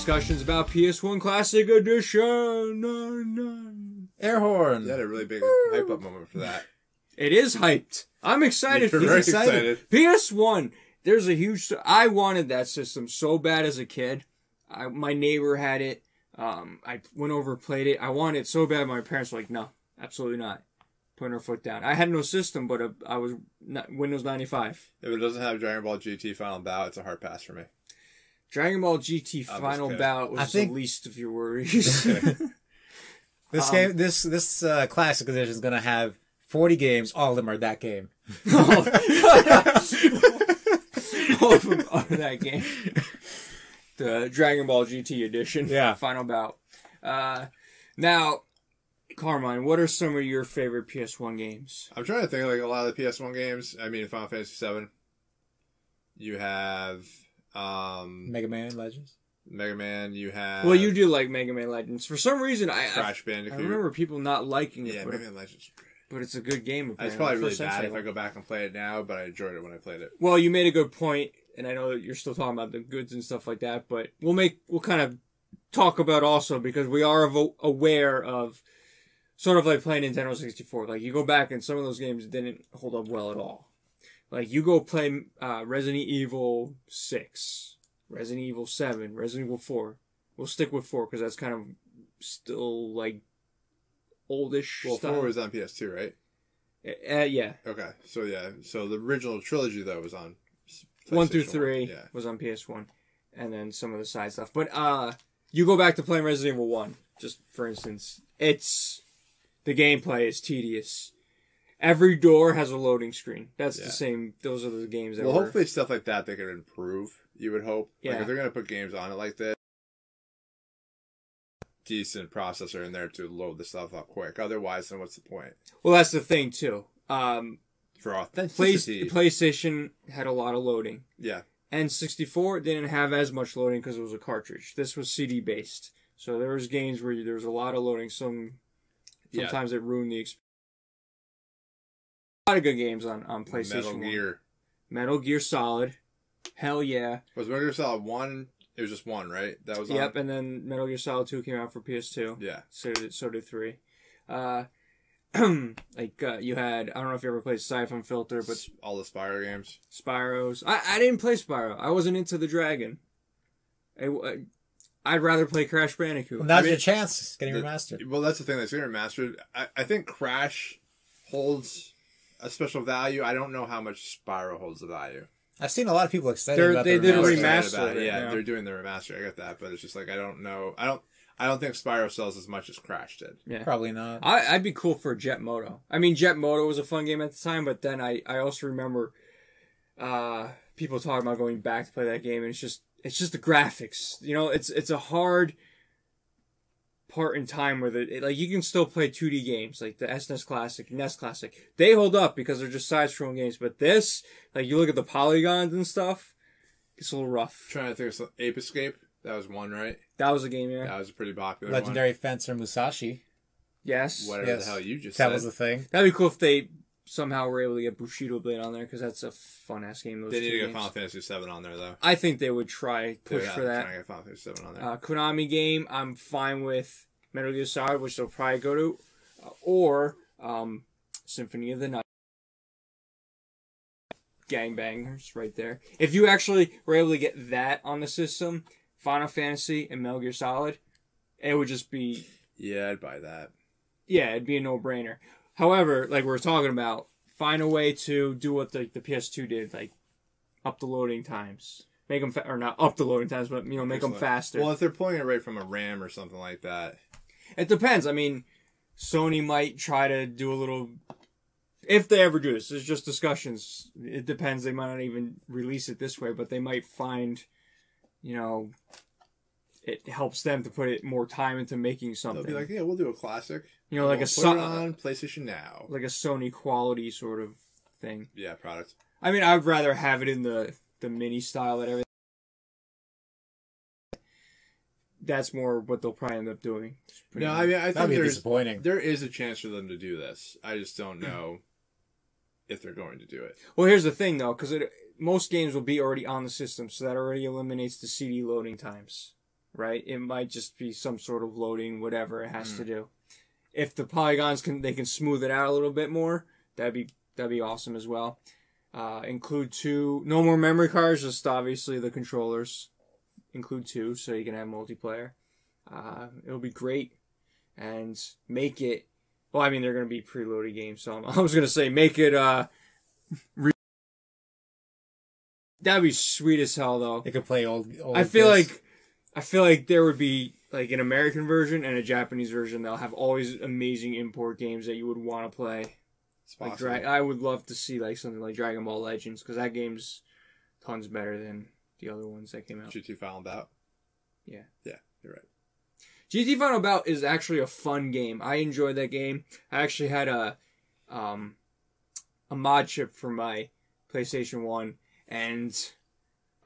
discussions about PS1 Classic Edition. Air horn. You had a really big hype up moment for that. It is hyped. I'm excited for You're very this. excited. PS1. There's a huge... I wanted that system so bad as a kid. My neighbor had it. I went over, played it. I wanted it so bad. My parents were like, no, absolutely not. Putting her foot down. I had no system, but I was Windows 95. If it doesn't have Dragon Ball GT Final Bout, it's a hard pass for me. Dragon Ball GT Final Bout was the least of your worries. This game, this classic edition is gonna have 40 games. All of them are that game. All of them are that game. The Dragon Ball GT edition. Yeah. Final Bout. Now, Carmine, what are some of your favorite PS1 games? I'm trying to think of like a lot of the PS1 games. I mean, Final Fantasy VII. You have Mega Man Legends. Mega Man. You have Well, you do like Mega Man Legends. For some reason, Crash Bandicoot. I remember people not liking it. Yeah, but, Mega Man Legends is great. but it's a good game. Apparently. It's probably really First bad sense if I go back and play it now, but I enjoyed it when I played it. Well, you made a good point, and I know that you're still talking about the goods and stuff like that, but we'll kind of talk about also, because we are aware of sort of like playing Nintendo 64. Like, you go back and some of those games didn't hold up well at all. Like, you go play Resident Evil 6, Resident Evil 7, Resident Evil 4. We'll stick with 4 because that's kind of still, like, oldish Well, style. 4 was on PS2, right? Yeah. Okay, so yeah. So the original trilogy, though, was on 1 through PlayStation 3 Yeah. was on PS1. And then some of the side stuff. But you go back to playing Resident Evil 1, just for instance. The gameplay is tedious. Every door has a loading screen. That's the same. Those are the games that Well, were... hopefully stuff like that they can improve, you would hope. Yeah. Like, if they're going to put games on it like this, decent processor in there to load the stuff up quick. Otherwise, then what's the point? Well, that's the thing, too. For authenticity. PlayStation had a lot of loading. Yeah. N64 didn't have as much loading because it was a cartridge. This was CD-based. So there was games where there was a lot of loading. Sometimes it ruined the experience. A lot of good games on PlayStation 1. Metal Gear Solid. Hell yeah. Was Metal Gear Solid 1? It was just 1, right? That was Yep, and then Metal Gear Solid 2 came out for PS2. Yeah. So did 3. You had, I don't know if you ever played Siphon Filter, but... all the Spyro games. Spyros. I didn't play Spyro. I wasn't into the dragon. I'd rather play Crash Bandicoot. Well, now's your chance. It's getting remastered. Well, that's the thing that's getting remastered. I think Crash holds a special value. I don't know how much Spyro holds the value. I've seen a lot of people excited about they the did a remaster. remaster. Yeah, they're doing the remaster. I get that, but it's just like I don't know. I don't think Spyro sells as much as Crash did. Yeah. Probably not. I'd be cool for Jet Moto. I mean, Jet Moto was a fun game at the time, but then I also remember people talking about going back to play that game, and it's just the graphics. You know, it's a hard part in time where you can still play 2D games like the SNES Classic, NES Classic. They hold up because they're just side-scrolling games. But this, like, you look at the polygons and stuff, it's a little rough. I'm trying to think of some, Ape Escape. That was one, right? That was a game, yeah. That was a pretty popular Legendary one. Fencer Musashi. Yes. Whatever the hell you just said. That was the thing. That'd be cool if they somehow were able to get Bushido Blade on there, because that's a fun-ass game. They need to get Final Fantasy VII on there, though. I think they would push for that. Trying to get Final Fantasy VII on there. Konami game, I'm fine with Metal Gear Solid, which they'll probably go to, or Symphony of the Night. Gangbangers right there. If you actually were able to get that on the system, Final Fantasy and Metal Gear Solid, it would just be... Yeah, I'd buy that. Yeah, it'd be a no-brainer. However, like we were talking about, find a way to do what the PS2 did, like up the loading times. Make them, or not up the loading times, but, make them faster. Well, if they're pulling it right from a RAM or something like that. It depends. I mean, Sony might try to do a little... If they ever do this, there's just discussions. It depends. They might not even release it this way, but they might find, it helps them to put more time into making something. They'll be like, yeah, we'll do a classic. Like we'll a put it on PlayStation Now. Like a Sony quality sort of thing. Yeah, product. I mean, I'd rather have it in the mini style that everything. That's more what they'll probably end up doing. No, I mean, I think disappointing. There is a chance for them to do this. I just don't know if they're going to do it. Well, here's the thing, though, because most games will be already on the system, so that already eliminates the CD loading times, right? It might just be some sort of loading, whatever it has to do. If the polygons they can smooth it out a little bit more, that'd be awesome as well. Include no more memory cards, just obviously the controllers. Include 2, so you can have multiplayer. It'll be great, and make it. Well, I mean, they're going to be preloaded games, so I was going to say make it. That'd be sweet as hell, though. They could play old I feel like there would be like an American version and a Japanese version. They'll have always amazing import games that you would want to play. Like I would love to see like something like Dragon Ball Legends, because that game's tons better than the other ones that came out. GT Final Bout. Yeah, you're right. GT Final Bout is actually a fun game. I enjoyed that game. I actually had a mod chip for my PlayStation 1, and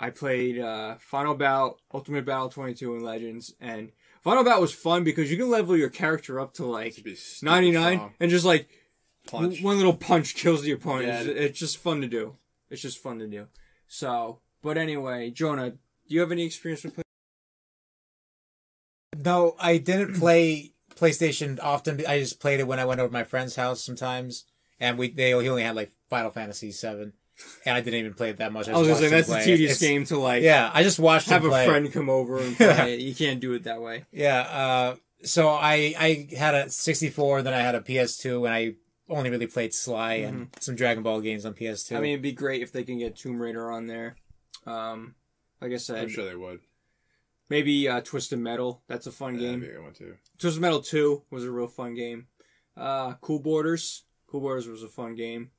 I played Final Bout, Ultimate Battle 22, and Legends. And Final Bout was fun because you can level your character up to like 99 strong. And just like one little punch kills the opponent. Yeah. It's just fun to do. So, but anyway, Jonah, do you have any experience with No, I didn't play PlayStation often. I just played it when I went over to my friend's house sometimes, and he only had like Final Fantasy VII, and I didn't even play it that much. I was gonna say that's a tedious game to like. Yeah, I just watched have him play. A friend come over and play it. You can't do it that way. Yeah. So I had a 64, then I had a PS2, and I only really played Sly and some Dragon Ball games on PS2. I mean, it'd be great if they can get Tomb Raider on there. Like I said, I'm sure they would. Maybe Twisted Metal. That's a fun game. That'd be a good one too. Twisted Metal 2 was a real fun game. Cool Borders. Cool Borders was a fun game.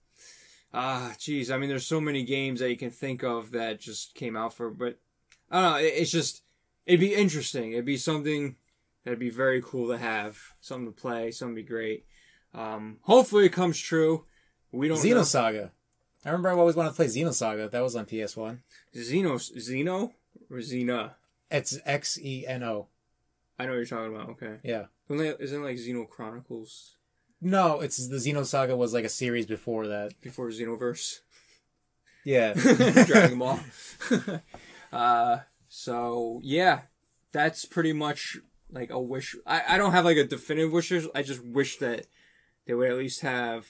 Geez. I mean, there's so many games that you can think of that just came out but I don't know. It'd be interesting. It'd be something that'd be very cool to have. Something to play. Something to be great. Hopefully it comes true. We don't know. Xenosaga. I remember I always wanted to play Xenosaga. That was on PS1. Xeno or Xena? It's Xeno. I know what you're talking about. Okay. Yeah. Isn't it like Xeno Chronicles? No, it's the Xenosaga was like a series before that. Before Xenoverse. Yeah. Dragon Ball. So yeah, that's pretty much like a wish. I don't have like a definitive wishes. I just wish that they would at least have.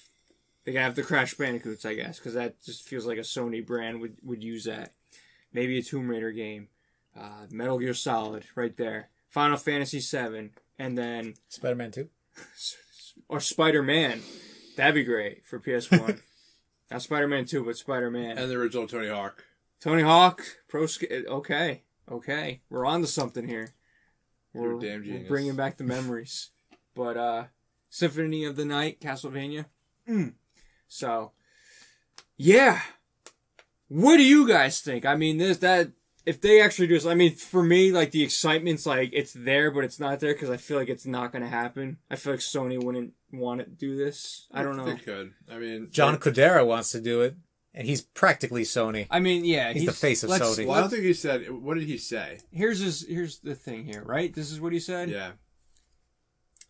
They can have the Crash Bandicoots, I guess, because that just feels like a Sony brand would use that. Maybe a Tomb Raider game. Metal Gear Solid, right there. Final Fantasy VII, and then Spider-Man 2, or Spider-Man. That'd be great for PS1. Not Spider-Man 2, but Spider-Man. And the original Tony Hawk. Tony Hawk, okay, we're on to something here. You're a damn genius. We're bringing back the memories. But Symphony of the Night, Castlevania. So, yeah. What do you guys think? I mean, if they actually do this, I mean, for me, like, the excitement's like, it's there, but it's not there, because I feel like it's not going to happen. I feel like Sony wouldn't want to do this. I don't know. They could. I mean... John Codera wants to do it, and he's practically Sony. I mean, yeah. He's the face of Sony. Well, I don't think he said... What did he say? Here's the thing here, right? This is what he said? Yeah.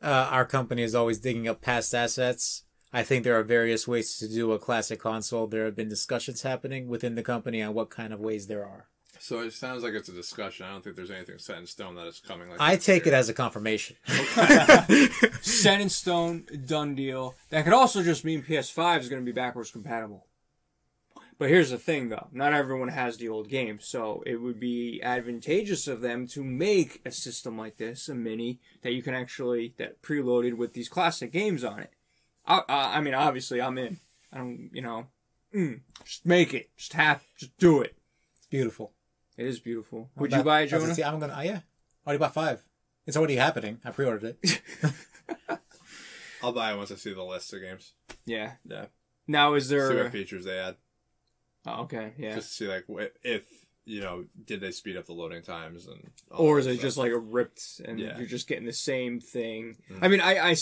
Our company is always digging up past assets. I think there are various ways to do a classic console. There have been discussions happening within the company on what kind of ways there are. So it sounds like it's a discussion. I don't think there's anything set in stone that is coming. Like I take it as a confirmation. Set in stone, done deal. That could also just mean PS5 is going to be backwards compatible. But here's the thing, though. Not everyone has the old games, so it would be advantageous of them to make a system like this, a mini, that you can actually, that preloaded with these classic games on it. I mean, obviously, I'm in. I don't, just make it. Just do it. It's beautiful. It is beautiful. Would you buy it, Jonah? I'm gonna. Yeah, already bought 5. It's already happening. I pre-ordered it. I'll buy it once I see the list of games. Yeah. Now, is there? See what features they add. Oh, okay. Yeah. Just to see like if did they speed up the loading times and. Or is it just like a ripped and you're just getting the same thing? Mm-hmm. I mean, I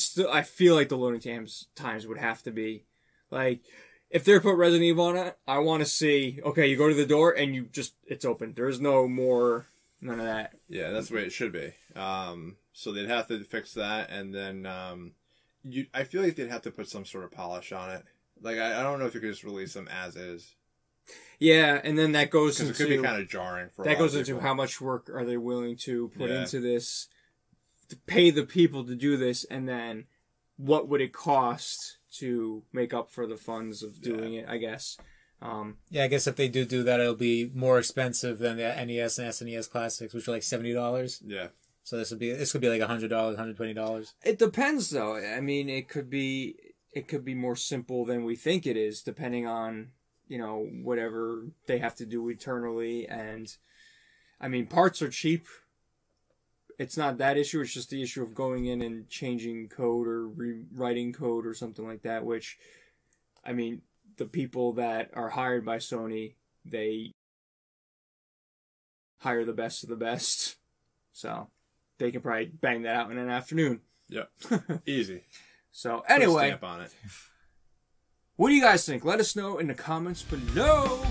feel like the loading times would have to be like. If they're put Resident Evil on it, I want to see, okay, you go to the door and it's open. There's no more, none of that. Yeah, that's the way it should be. So they'd have to fix that, and then I feel like they'd have to put some sort of polish on it. Like, I don't know if you could just release them as is. Yeah, and then that goes Because into... it could be kind of jarring for a that lot goes of into people. how much work are they willing to put Yeah. into this, to pay the people to do this, and then what would it cost to make up for the funds of doing it, I guess. Yeah, I guess if they do that, it'll be more expensive than the NES and SNES Classics, which are like $70. Yeah. So this could be like $100, $120. It depends, though. I mean, it could be more simple than we think it is, depending on, whatever they have to do eternally. And, I mean, parts are cheap. It's not that issue. It's just the issue of going in and changing code or rewriting code or something like that, which, I mean, the people that are hired by Sony, they hire the best of the best. So they can probably bang that out in an afternoon. Yep. Easy. So Put a anyway, stamp on it. what do you guys think? Let us know in the comments below.